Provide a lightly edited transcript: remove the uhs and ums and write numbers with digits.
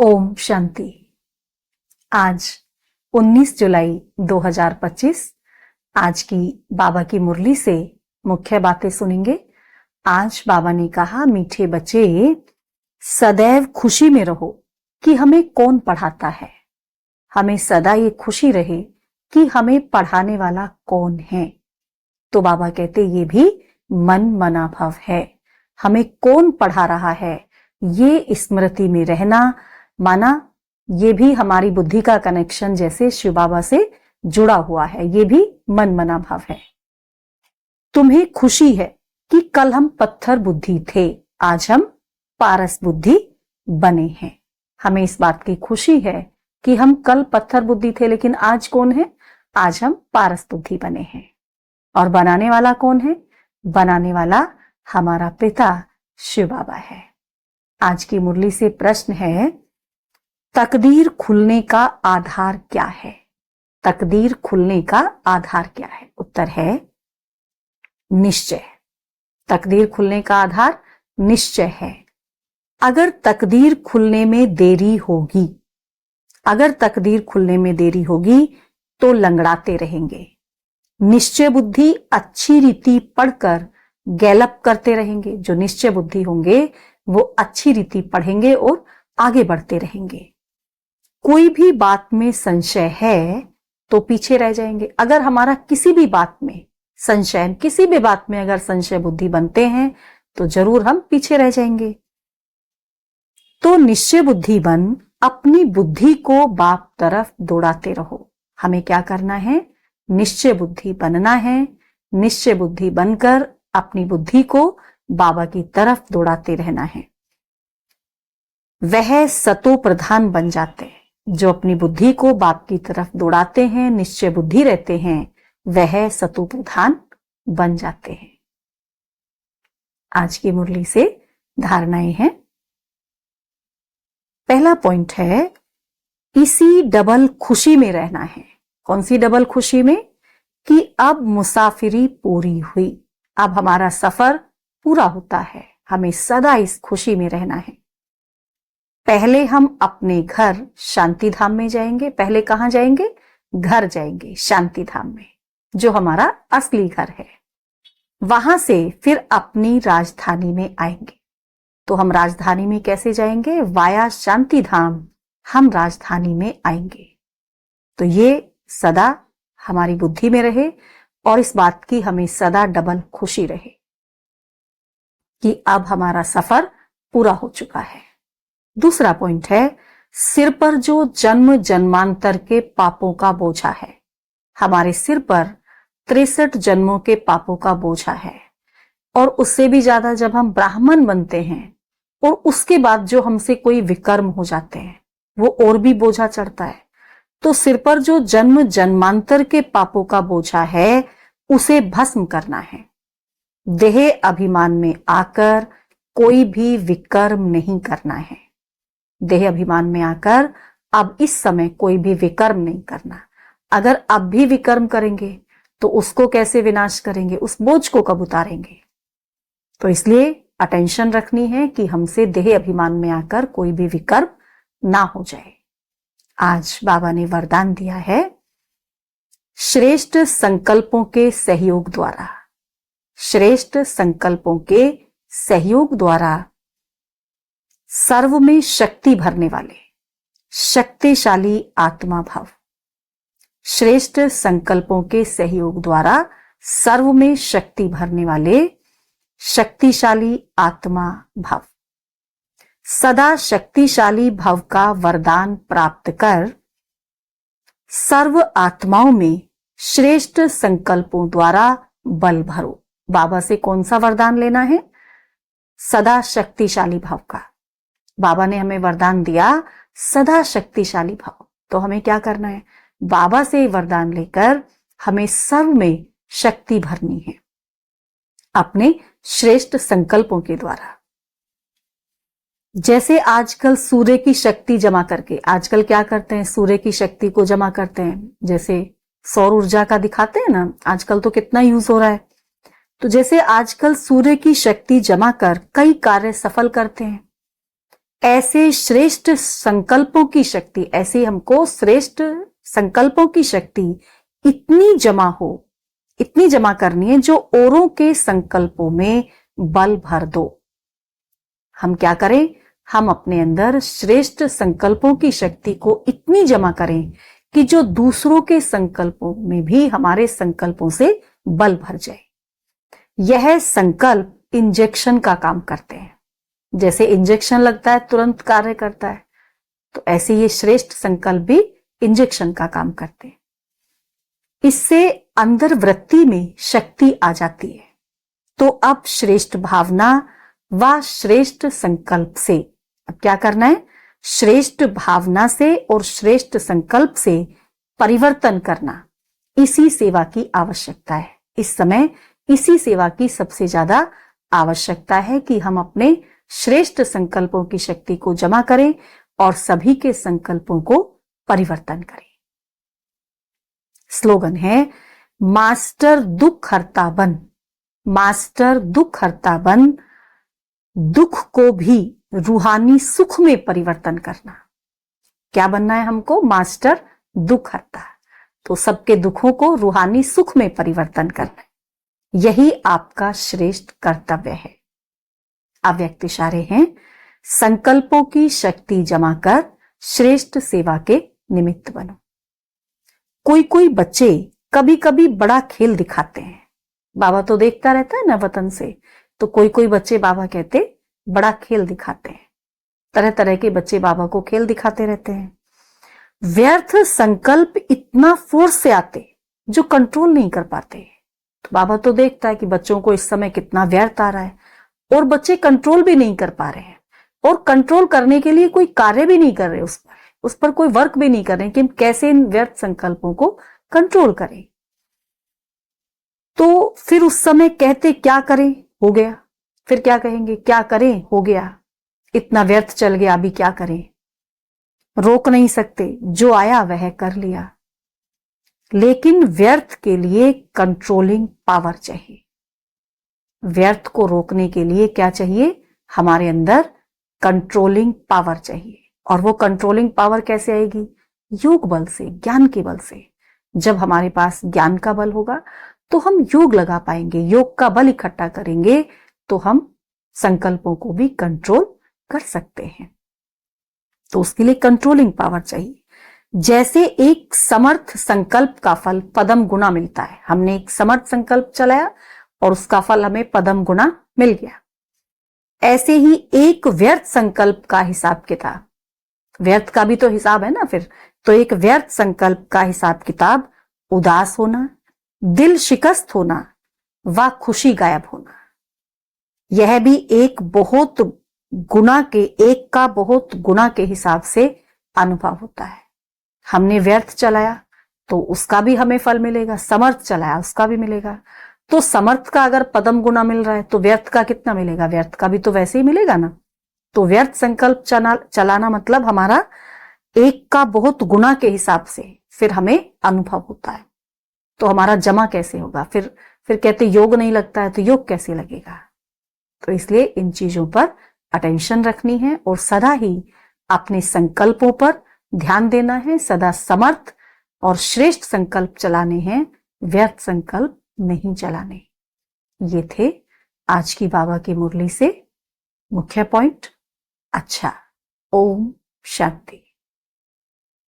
ओम शांति। आज 19 जुलाई 2025 आज की बाबा की मुरली से मुख्य बातें सुनेंगे। आज बाबा ने कहा, मीठे बच्चे सदैव खुशी में रहो कि हमें कौन पढ़ाता है। हमें सदा ये खुशी रहे कि हमें पढ़ाने वाला कौन है। तो बाबा कहते ये भी मन मना भाव है। हमें कौन पढ़ा रहा है ये स्मृति में रहना, माना ये भी हमारी बुद्धि का कनेक्शन जैसे शिव बाबा से जुड़ा हुआ है। ये भी मन मना भाव है। तुम्हें खुशी है कि कल हम पत्थर बुद्धि थे, आज हम पारस बुद्धि बने हैं। हमें इस बात की खुशी है कि हम कल पत्थर बुद्धि थे, लेकिन आज कौन है? आज हम पारस बुद्धि बने हैं। और बनाने वाला कौन है? बनाने वाला हमारा पिता शिव बाबा है। आज की मुरली से प्रश्न है, तकदीर खुलने का आधार क्या है? तकदीर खुलने का आधार क्या है? उत्तर है निश्चय। तकदीर खुलने का आधार निश्चय है। अगर तकदीर खुलने में देरी होगी, अगर तकदीर खुलने में देरी होगी तो लंगड़ाते रहेंगे। निश्चय बुद्धि अच्छी रीति पढ़कर गैलप करते रहेंगे। जो निश्चय बुद्धि होंगे वो अच्छी रीति पढ़ेंगे और आगे बढ़ते रहेंगे। कोई भी बात में संशय है तो पीछे रह जाएंगे। अगर हमारा किसी भी बात में संशय, किसी भी बात में अगर संशय बुद्धि बनते हैं तो जरूर हम पीछे रह जाएंगे। तो निश्चय बुद्धि बन अपनी बुद्धि को बाप तरफ दौड़ाते रहो। हमें क्या करना है? निश्चय बुद्धि बनना है। निश्चय बुद्धि बनकर अपनी बुद्धि को बाबा की तरफ दौड़ाते रहना है। वह सतो प्रधान बन जाते हैं। जो अपनी बुद्धि को बाप की तरफ दौड़ाते हैं, निश्चय बुद्धि रहते हैं, वह सतो प्रधान बन जाते हैं। आज की मुरली से धारणाएं हैं। पहला पॉइंट है, इसी डबल खुशी में रहना है। कौन सी डबल खुशी में? कि अब मुसाफिरी पूरी हुई, अब हमारा सफर पूरा होता है। हमें सदा इस खुशी में रहना है। पहले हम अपने घर शांति धाम में जाएंगे। पहले कहां जाएंगे? घर जाएंगे शांति धाम में, जो हमारा असली घर है। वहां से फिर अपनी राजधानी में आएंगे। तो हम राजधानी में कैसे जाएंगे? वाया शांति धाम हम राजधानी में आएंगे। तो ये सदा हमारी बुद्धि में रहे और इस बात की हमें सदा डबल खुशी रहे कि अब हमारा सफर पूरा हो चुका है। दूसरा पॉइंट है, सिर पर जो जन्म जन्मांतर के पापों का बोझा है। हमारे सिर पर 63 जन्मों के पापों का बोझा है। और उससे भी ज्यादा जब हम ब्राह्मण बनते हैं और उसके बाद जो हमसे कोई विकर्म हो जाते हैं, वो और भी बोझा चढ़ता है। तो सिर पर जो जन्म जन्मांतर के पापों का बोझा है, उसे भस्म करना है। देह अभिमान में आकर कोई भी विकर्म नहीं करना है। देह अभिमान में आकर अब इस समय कोई भी विकर्म नहीं करना। अगर अब भी विकर्म करेंगे तो उसको कैसे विनाश करेंगे? उस बोझ को कब उतारेंगे? तो इसलिए अटेंशन रखनी है कि हमसे देह अभिमान में आकर कोई भी विकर्म ना हो जाए। आज बाबा ने वरदान दिया है, श्रेष्ठ संकल्पों के सहयोग द्वारा, श्रेष्ठ संकल्पों के सहयोग द्वारा सर्व में शक्ति भरने वाले शक्तिशाली आत्मा भव। श्रेष्ठ संकल्पों के सहयोग द्वारा सर्व में शक्ति भरने वाले शक्तिशाली आत्मा भव। सदा शक्तिशाली भव का वरदान प्राप्त कर सर्व आत्माओं में श्रेष्ठ संकल्पों द्वारा बल भरो। बाबा से कौन सा वरदान लेना है? सदा शक्तिशाली भव का। बाबा ने हमें वरदान दिया सदा शक्तिशाली भव। तो हमें क्या करना है? बाबा से वरदान लेकर हमें सर्व में शक्ति भरनी है अपने श्रेष्ठ संकल्पों के द्वारा। जैसे आजकल सूर्य की शक्ति जमा करके, आजकल क्या करते हैं? सूर्य की शक्ति को जमा करते हैं। जैसे सौर ऊर्जा का दिखाते हैं ना, आजकल तो कितना यूज हो रहा है। तो जैसे आजकल सूर्य की शक्ति जमा कर कई कार्य सफल करते हैं। ऐसे श्रेष्ठ संकल्पों की शक्ति, ऐसी हमको श्रेष्ठ संकल्पों की शक्ति इतनी जमा करनी है जो औरों के संकल्पों में बल भर दो। हम क्या करें, हम अपने अंदर श्रेष्ठ संकल्पों की शक्ति को इतनी जमा करें कि जो दूसरों के संकल्पों में भी हमारे संकल्पों से बल भर जाए। यह संकल्प इंजेक्शन का काम करते हैं। जैसे इंजेक्शन लगता है तुरंत कार्य करता है, तो ऐसे ये श्रेष्ठ संकल्प भी इंजेक्शन का काम करते हैं। इससे अंदर वृत्ति में शक्ति आ जाती है। तो अब श्रेष्ठ भावना व श्रेष्ठ संकल्प से अब क्या करना है, श्रेष्ठ भावना से और श्रेष्ठ संकल्प से परिवर्तन करना, इसी सेवा की आवश्यकता है। इस समय इसी सेवा की सबसे ज्यादा आवश्यकता है कि हम अपने श्रेष्ठ संकल्पों की शक्ति को जमा करें और सभी के संकल्पों को परिवर्तन करें। स्लोगन है, मास्टर दुख हरता बन, मास्टर दुख हरता बन, दुख को भी रूहानी सुख में परिवर्तन करना। क्या बनना है हमको, मास्टर दुख हरता, तो सबके दुखों को रूहानी सुख में परिवर्तन करना, यही आपका श्रेष्ठ कर्तव्य है। अव्यक्त इशारे हैं, संकल्पों की शक्ति जमा कर श्रेष्ठ सेवा के निमित्त बनो। कोई कोई बच्चे कभी कभी बड़ा खेल दिखाते हैं, बाबा तो देखता रहता है ना वतन से, तो कोई कोई बच्चे बाबा कहते बड़ा खेल दिखाते हैं। तरह तरह के बच्चे बाबा को खेल दिखाते रहते हैं। व्यर्थ संकल्प इतना फोर्स से आते जो कंट्रोल नहीं कर पाते। तो बाबा तो देखता है कि बच्चों को इस समय कितना व्यर्थ आ रहा है और बच्चे कंट्रोल भी नहीं कर पा रहे हैं, और कंट्रोल करने के लिए कोई कार्य भी नहीं कर रहे, उस पर कोई वर्क भी नहीं कर रहे कि हम कैसे इन व्यर्थ संकल्पों को कंट्रोल करें। तो फिर उस समय कहते क्या करें, हो गया। फिर क्या कहेंगे, क्या करें, हो गया, इतना व्यर्थ चल गया, अभी क्या करें। रोक नहीं सकते, जो आया वह कर लिया। लेकिन व्यर्थ के लिए कंट्रोलिंग पावर चाहिए। व्यर्थ को रोकने के लिए क्या चाहिए, हमारे अंदर कंट्रोलिंग पावर चाहिए। और वो कंट्रोलिंग पावर कैसे आएगी, योग बल से, ज्ञान के बल से। जब हमारे पास ज्ञान का बल होगा तो हम योग लगा पाएंगे, योग का बल इकट्ठा करेंगे तो हम संकल्पों को भी कंट्रोल कर सकते हैं। तो उसके लिए कंट्रोलिंग पावर चाहिए। जैसे एक समर्थ संकल्प का फल पदम गुना मिलता है, हमने एक समर्थ संकल्प चलाया और उसका फल हमें पदम गुना मिल गया, ऐसे ही एक व्यर्थ संकल्प का हिसाब किताब, व्यर्थ का भी तो हिसाब है ना फिर, तो एक व्यर्थ संकल्प का हिसाब किताब उदास होना, दिल शिकस्त होना व खुशी गायब होना, यह भी एक बहुत गुना के, एक का बहुत गुना के हिसाब से अनुभव होता है। हमने व्यर्थ चलाया तो उसका भी हमें फल मिलेगा, समर्थ चलाया उसका भी मिलेगा। तो समर्थ का अगर पदम गुना मिल रहा है तो व्यर्थ का कितना मिलेगा, व्यर्थ का भी तो वैसे ही मिलेगा ना। तो व्यर्थ संकल्प चलाना मतलब हमारा एक का बहुत गुना के हिसाब से फिर हमें अनुभव होता है। तो हमारा जमा कैसे होगा, फिर कहते योग नहीं लगता है, तो योग कैसे लगेगा। तो इसलिए इन चीजों पर अटेंशन रखनी है और सदा ही अपने संकल्पों पर ध्यान देना है, सदा समर्थ और श्रेष्ठ संकल्प चलाने हैं, व्यर्थ संकल्प नहीं चलाने। ये थे आज की बाबा की मुरली से मुख्य पॉइंट। अच्छा, ओम शांति।